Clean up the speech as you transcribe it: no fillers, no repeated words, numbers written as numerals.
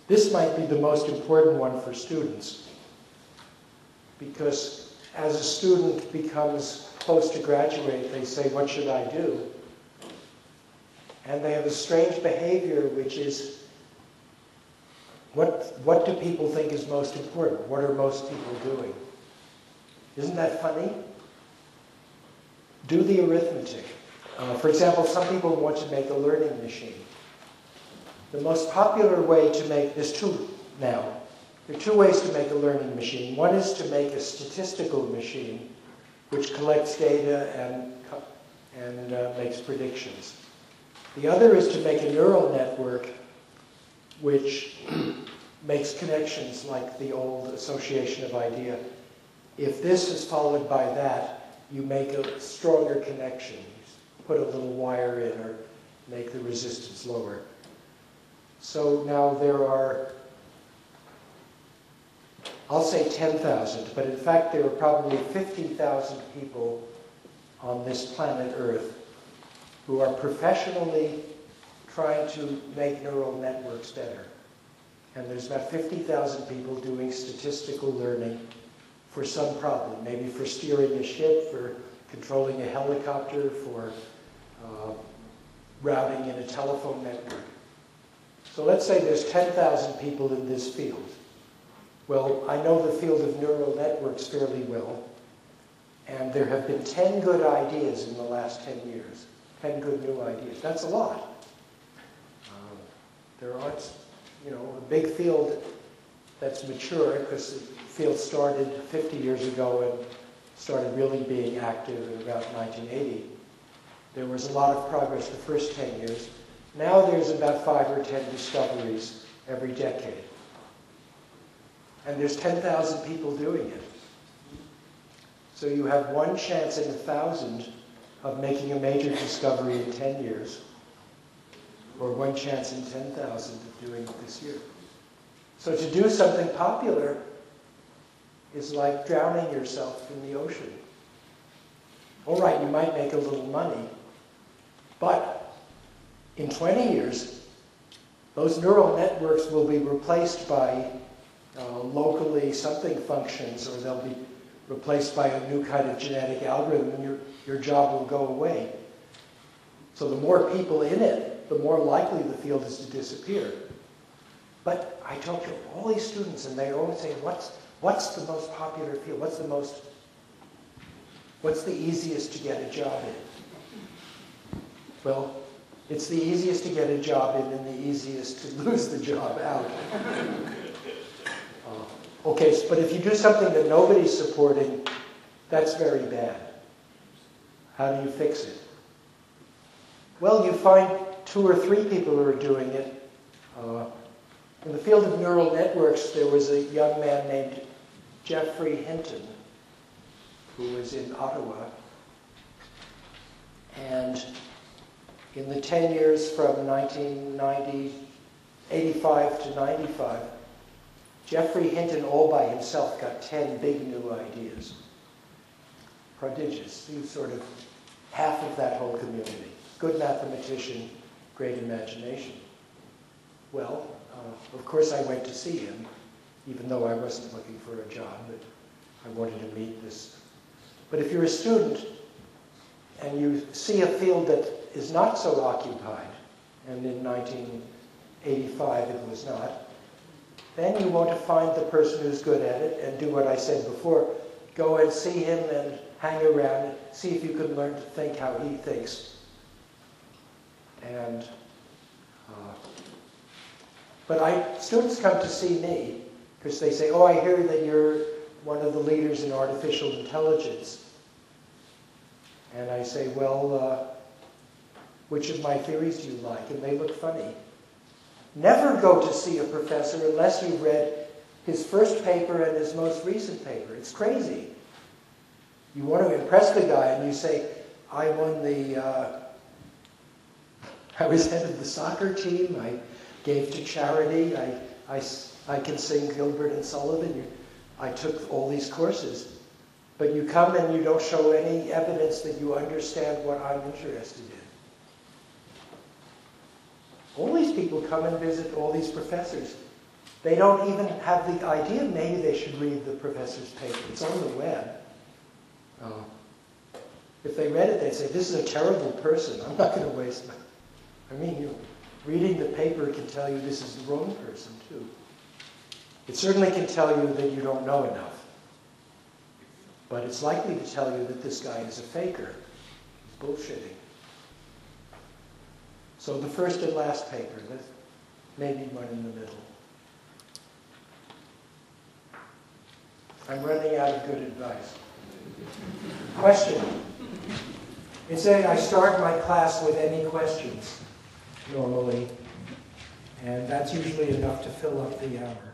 This might be the most important one for students, because as a student becomes close to graduate, they say, what should I do? And they have a strange behavior, which is, what do people think is most important? What are most people doing? Isn't that funny? Do the arithmetic. For example, some people want to make a learning machine. The most popular way to make, there's two now. There are two ways to make a learning machine. One is to make a statistical machine, which collects data and makes predictions. The other is to make a neural network which makes connections like the old association of idea. If this is followed by that, you make a stronger connection. You put a little wire in or make the resistance lower. So now there are, I'll say 10,000, but in fact there are probably 50,000 people on this planet Earth who are professionally trying to make neural networks better. And there's about 50,000 people doing statistical learning for some problem, maybe for steering a ship, for controlling a helicopter, for routing in a telephone network. So let's say there's 10,000 people in this field. Well, I know the field of neural networks fairly well, and there have been 10 good ideas in the last 10 years. 10 good new ideas. That's a lot. There aren't, a big field that's mature, because the field started 50 years ago and started really being active in about 1980. There was a lot of progress the first 10 years. Now there's about 5 or 10 discoveries every decade. And there's 10,000 people doing it. So you have one chance in 1,000 of making a major discovery in 10 years, or one chance in 10,000 of doing it this year. So to do something popular is like drowning yourself in the ocean. All right, you might make a little money, but in 20 years, those neural networks will be replaced by locally something functions, or they'll be replaced by a new kind of genetic algorithm, and your job will go away. So the more people in it, the more likely the field is to disappear. But I talk to all these students, and they always say, what's the most popular field? What's the easiest to get a job in? Well, it's the easiest to get a job in and the easiest to lose the job out. Okay, but if you do something that nobody's supporting, that's very bad. How do you fix it? Well, you find 2 or 3 people who are doing it. In the field of neural networks, there was a young man named Geoffrey Hinton, who was in Ottawa. And in the 10 years from 1985 to 95, Geoffrey Hinton all by himself got 10 big new ideas. Prodigious. He was sort of half of that whole community. Good mathematician, great imagination. Well, of course I went to see him, even though I wasn't looking for a job, but I wanted to meet this. But if you're a student and you see a field that is not so occupied, and in 1985 it was not, then you want to find the person who's good at it and do what I said before. Go and see him and hang around, see if you can learn to think how he thinks. And but students come to see me because they say, oh, I hear that you're one of the leaders in artificial intelligence. And I say, well, which of my theories do you like? And they look funny. Never go to see a professor unless you've read his first paper and his most recent paper. It's crazy. You want to impress the guy and you say, I won I was head of the soccer team, I gave to charity, I can sing Gilbert and Sullivan, I took all these courses. But you come and you don't show any evidence that you understand what I'm interested in. All these people come and visit all these professors. They don't even have the idea maybe they should read the professor's paper. It's on the web. If they read it, they'd say, this is a terrible person. I'm not going to waste my... I mean, reading the paper can tell you this is the wrong person, too. It certainly can tell you that you don't know enough. But it's likely to tell you that this guy is a faker. He's bullshitting. So the first and last paper, maybe one in the middle. I'm running out of good advice. Question. It's saying I start my class with any questions, normally, and that's usually enough to fill up the hour.